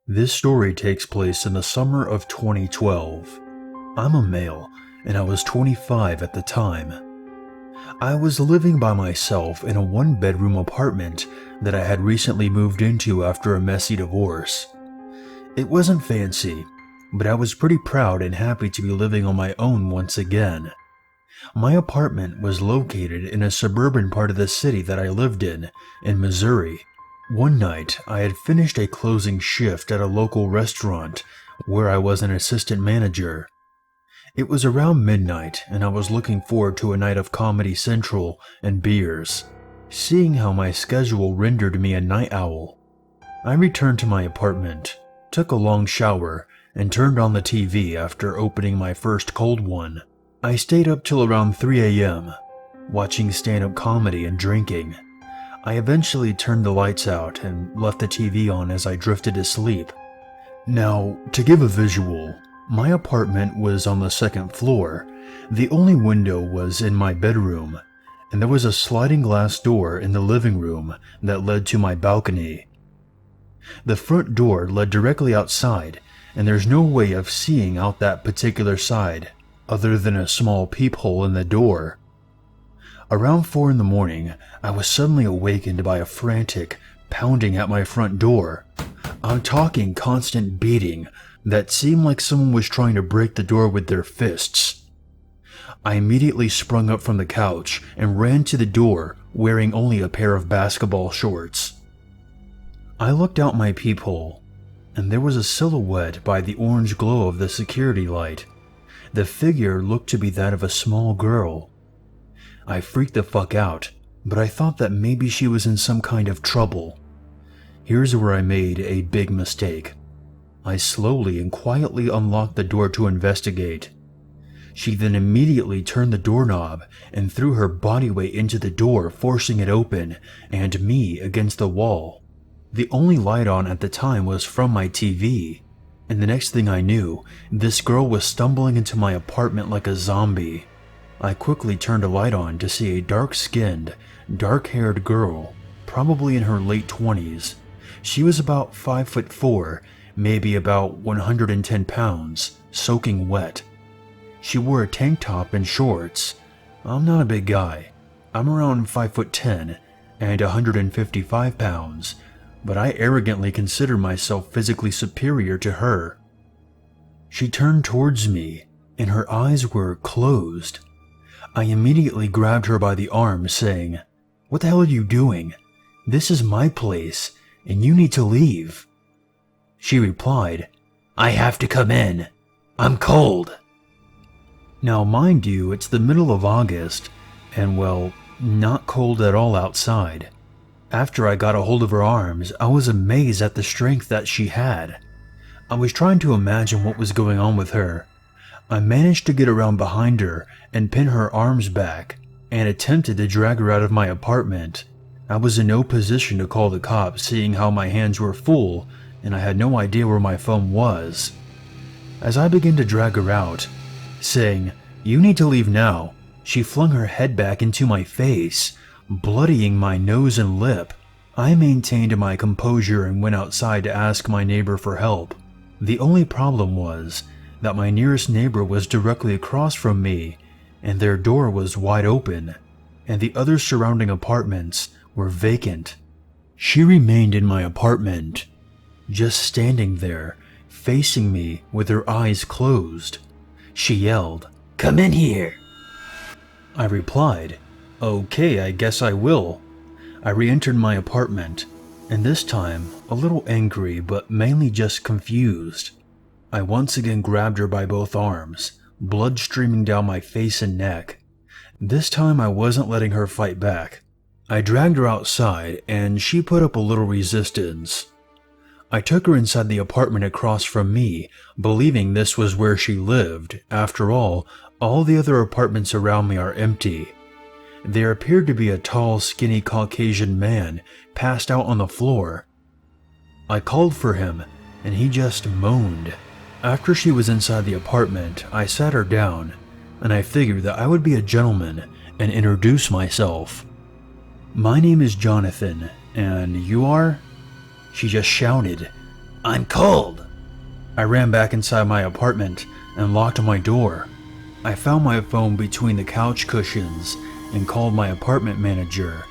This story takes place in the summer of 2012. I'm a male, and I was 25 at the time. I was living by myself in a one-bedroom apartment that I had recently moved into after a messy divorce. It wasn't fancy, but I was pretty proud and happy to be living on my own once again. My apartment was located in a suburban part of the city that I lived in Missouri. One night, I had finished a closing shift at a local restaurant where I was an assistant manager. It was around midnight, and I was looking forward to a night of Comedy Central and beers, seeing how my schedule rendered me a night owl. I returned to my apartment, took a long shower, and turned on the TV after opening my first cold one. I stayed up till around 3 a.m., watching stand-up comedy and drinking. I eventually turned the lights out and left the TV on as I drifted to sleep. Now, to give a visual, my apartment was on the second floor. The only window was in my bedroom, and there was a sliding glass door in the living room that led to my balcony. The front door led directly outside, and there's no way of seeing out that particular side other than a small peephole in the door. Around 4 in the morning, I was suddenly awakened by a frantic pounding at my front door. I'm talking constant beating that seemed like someone was trying to break the door with their fists. I immediately sprung up from the couch and ran to the door wearing only a pair of basketball shorts. I looked out my peephole, and there was a silhouette by the orange glow of the security light. The figure looked to be that of a small girl. I freaked the fuck out, but I thought that maybe she was in some kind of trouble. Here's where I made a big mistake. I slowly and quietly unlocked the door to investigate. She then immediately turned the doorknob and threw her body weight into the door, forcing it open, and me against the wall. The only light on at the time was from my TV, and the next thing I knew, this girl was stumbling into my apartment like a zombie. I quickly turned a light on to see a dark-skinned, dark-haired girl, probably in her late 20s. She was about 5'4", maybe about 110 pounds, soaking wet. She wore a tank top and shorts. I'm not a big guy. I'm around 5'10" and 155 pounds, but I arrogantly consider myself physically superior to her. She turned towards me, and her eyes were closed. I immediately grabbed her by the arm, saying, "What the hell are you doing? This is my place, and you need to leave." She replied, "I have to come in. I'm cold." Now, mind you, it's the middle of August, and well, not cold at all outside. After I got a hold of her arms, I was amazed at the strength that she had. I was trying to imagine what was going on with her. I managed to get around behind her and pin her arms back, and attempted to drag her out of my apartment. I was in no position to call the cops, seeing how my hands were full, and I had no idea where my phone was. As I began to drag her out, saying, "You need to leave now," she flung her head back into my face, bloodying my nose and lip. I maintained my composure and went outside to ask my neighbor for help. The only problem was that my nearest neighbor was directly across from me, and their door was wide open, and the other surrounding apartments were vacant. She remained in my apartment, just standing there, facing me with her eyes closed. She yelled, "Come in here." I replied, "Okay, I guess I will." I re-entered my apartment, and this time a little angry but mainly just confused. I once again grabbed her by both arms, blood streaming down my face and neck. This time I wasn't letting her fight back. I dragged her outside, and she put up a little resistance. I took her inside the apartment across from me, believing this was where she lived. After all the other apartments around me are empty. There appeared to be a tall, skinny Caucasian man passed out on the floor. I called for him, and he just moaned. After she was inside the apartment, I sat her down, and I figured that I would be a gentleman and introduce myself. "My name is Jonathan, and you are?" She just shouted, I'm cold. I ran back inside my apartment and locked my door. I found my phone between the couch cushions and called my apartment manager.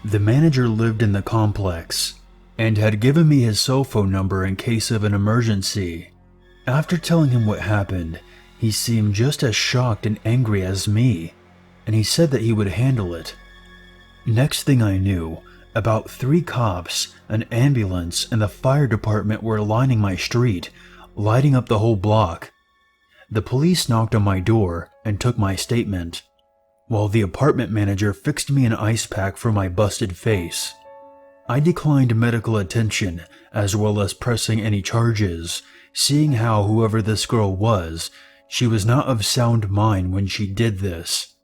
The manager lived in the complex and had given me his cell phone number in case of an emergency. After telling him what happened, he seemed just as shocked and angry as me, and he said that he would handle it. Next thing I knew, about 3 cops, an ambulance, and the fire department were lining my street, lighting up the whole block. The police knocked on my door and took my statement, while the apartment manager fixed me an ice pack for my busted face. I declined medical attention as well as pressing any charges, seeing how whoever this girl was, she was not of sound mind when she did this.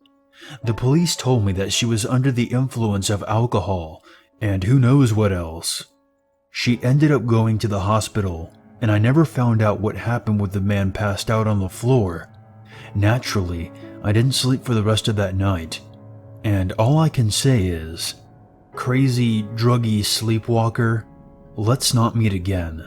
The police told me that she was under the influence of alcohol and who knows what else. She ended up going to the hospital, and I never found out what happened with the man passed out on the floor. Naturally, I didn't sleep for the rest of that night, and all I can say is, crazy, druggy sleepwalker, let's not meet again.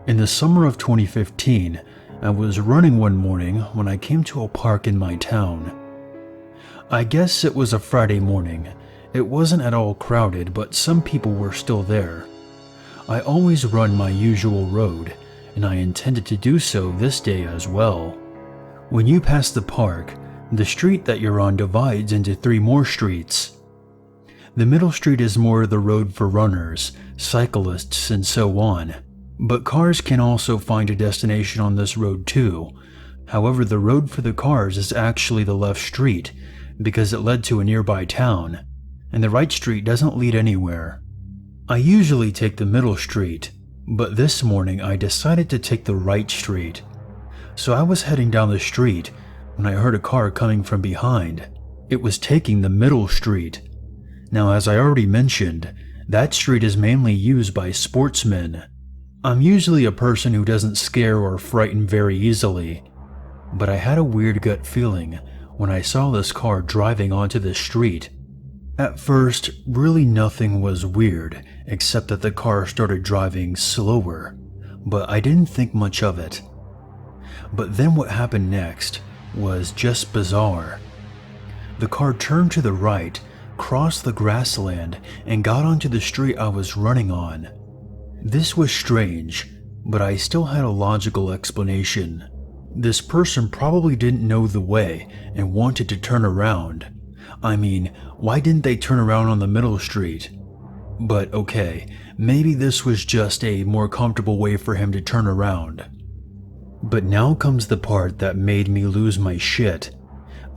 In the summer of 2015, I was running one morning when I came to a park in my town. I guess it was a Friday morning. It wasn't at all crowded, but some people were still there. I always run my usual road, and I intended to do so this day as well. When you pass the park, the street that you're on divides into 3 more streets. The middle street is more the road for runners, cyclists, and so on. But cars can also find a destination on this road too. However, the road for the cars is actually the left street because it led to a nearby town, and the right street doesn't lead anywhere. I usually take the middle street, but this morning I decided to take the right street. So I was heading down the street when I heard a car coming from behind. It was taking the middle street. Now, as I already mentioned, that street is mainly used by sportsmen. I'm usually a person who doesn't scare or frighten very easily, but I had a weird gut feeling when I saw this car driving onto the street. At first, really nothing was weird except that the car started driving slower, but I didn't think much of it. But then what happened next was just bizarre. The car turned to the right, crossed the grassland, and got onto the street I was running on. This was strange, but I still had a logical explanation. This person probably didn't know the way and wanted to turn around. I mean, why didn't they turn around on the middle street? But okay, maybe this was just a more comfortable way for him to turn around. But now comes the part that made me lose my shit.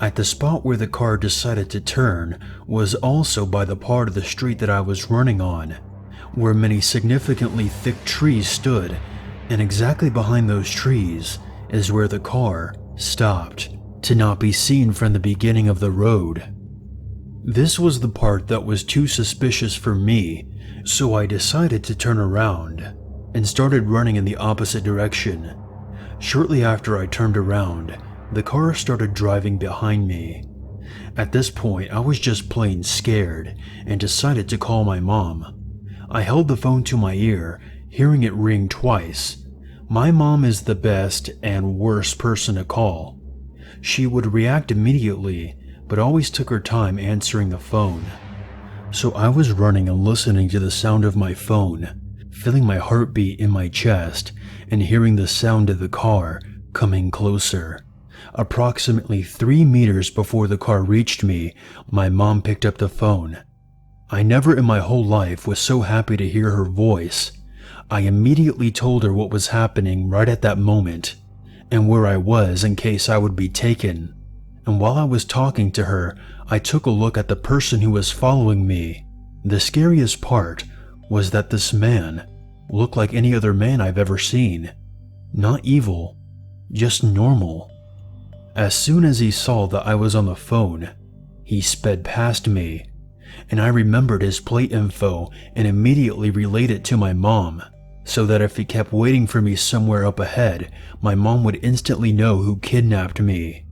At the spot where the car decided to turn was also by the part of the street that I was running on, where many significantly thick trees stood, and exactly behind those trees is where the car stopped, to not be seen from the beginning of the road. This was the part that was too suspicious for me, so I decided to turn around and started running in the opposite direction. Shortly after I turned around, the car started driving behind me. At this point, I was just plain scared and decided to call my mom. I held the phone to my ear, hearing it ring twice. My mom is the best and worst person to call. She would react immediately, but always took her time answering the phone. So I was running and listening to the sound of my phone, feeling my heartbeat in my chest, and hearing the sound of the car coming closer. Approximately 3 meters before the car reached me, my mom picked up the phone. I never in my whole life was so happy to hear her voice. I immediately told her what was happening right at that moment, and where I was in case I would be taken. And while I was talking to her, I took a look at the person who was following me. The scariest part was that this man looked like any other man I've ever seen. Not evil, just normal. As soon as he saw that I was on the phone, he sped past me, and I remembered his plate info and immediately relayed it to my mom, so that if he kept waiting for me somewhere up ahead, my mom would instantly know who kidnapped me.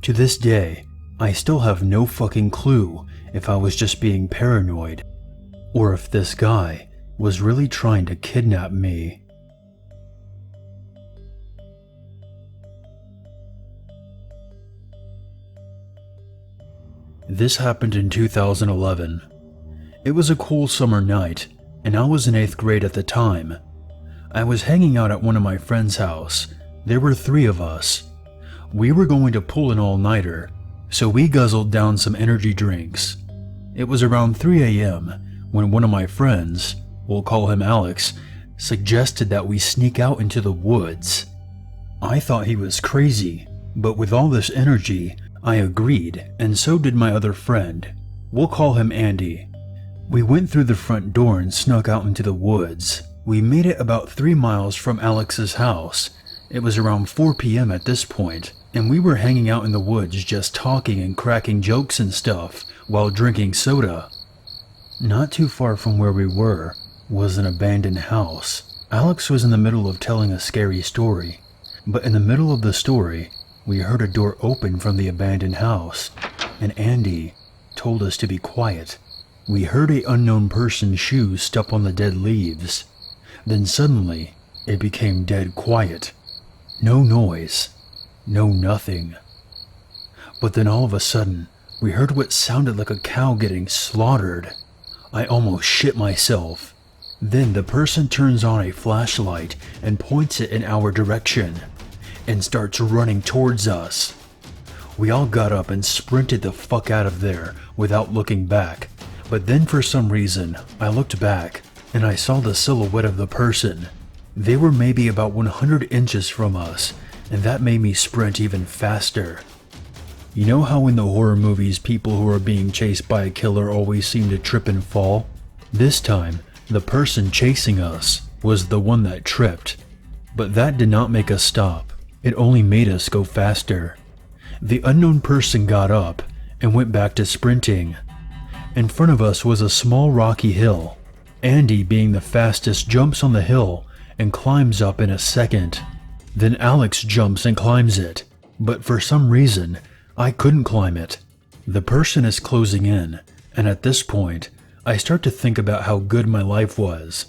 To this day, I still have no fucking clue if I was just being paranoid or if this guy was really trying to kidnap me. This happened in 2011. It was a cool summer night, and I was in 8th grade at the time. I was hanging out at one of my friend's house. There were 3 of us. We were going to pull an all-nighter, so we guzzled down some energy drinks. It was around 3 a.m. when one of my friends, we'll call him Alex, suggested that we sneak out into the woods. I thought he was crazy, but with all this energy, I agreed, and so did my other friend. We'll call him Andy. We went through the front door and snuck out into the woods. We made it about 3 miles from Alex's house. It was around 4 p.m. at this point, and we were hanging out in the woods just talking and cracking jokes and stuff while drinking soda. Not too far from where we were was an abandoned house. Alex was in the middle of telling a scary story, but in the middle of the story, we heard a door open from the abandoned house, and Andy told us to be quiet. We heard an unknown person's shoes step on the dead leaves. Then suddenly, it became dead quiet. No noise. No nothing. But then all of a sudden, we heard what sounded like a cow getting slaughtered. I almost shit myself. Then the person turns on a flashlight and points it in our direction, and starts running towards us. We all got up and sprinted the fuck out of there without looking back. But then for some reason, I looked back and I saw the silhouette of the person. They were maybe about 100 inches from us, and that made me sprint even faster. You know how in the horror movies people who are being chased by a killer always seem to trip and fall? This time, the person chasing us was the one that tripped. But that did not make us stop. It only made us go faster. The unknown person got up and went back to sprinting. In front of us was a small rocky hill. Andy, being the fastest, jumps on the hill and climbs up in a second. Then Alex jumps and climbs it, but for some reason, I couldn't climb it. The person is closing in, and at this point, I start to think about how good my life was.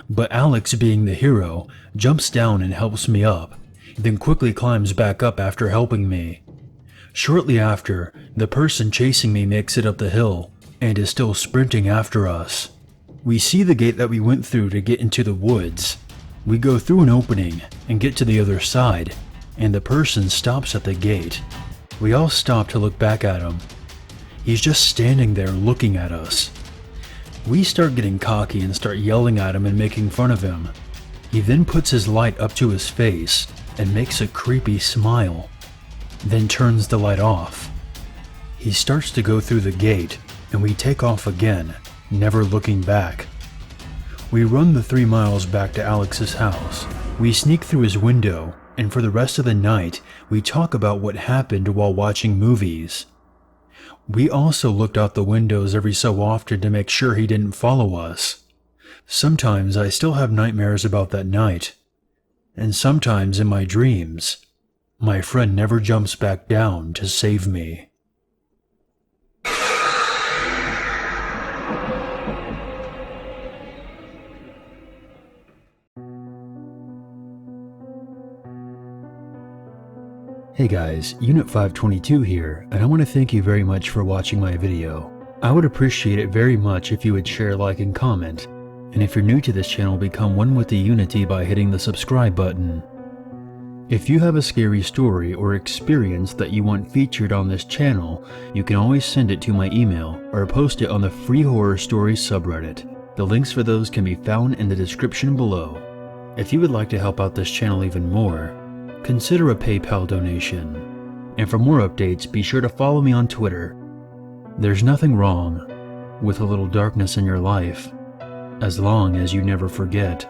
But Alex, being the hero, jumps down and helps me up, then quickly climbs back up after helping me. Shortly after, the person chasing me makes it up the hill and is still sprinting after us. We see the gate that we went through to get into the woods. We go through an opening and get to the other side, and the person stops at the gate. We all stop to look back at him. He's just standing there looking at us. We start getting cocky and start yelling at him and making fun of him. He then puts his light up to his face and makes a creepy smile, then turns the light off. He starts to go through the gate, and we take off again, never looking back. We run the 3 miles back to Alex's house. We sneak through his window, and for the rest of the night, we talk about what happened while watching movies. We also looked out the windows every so often to make sure he didn't follow us. Sometimes I still have nightmares about that night, and sometimes in my dreams, my friend never jumps back down to save me. Hey guys, Unit 522 here, and I want to thank you very much for watching my video. I would appreciate it very much if you would share, like, and comment. And if you're new to this channel, become one with the Unity by hitting the subscribe button. If you have a scary story or experience that you want featured on this channel, you can always send it to my email or post it on the Free Horror Stories subreddit. The links for those can be found in the description below. If you would like to help out this channel even more, consider a PayPal donation. And for more updates, be sure to follow me on Twitter. There's nothing wrong with a little darkness in your life, as long as you never forget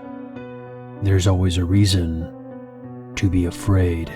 there's always a reason to be afraid.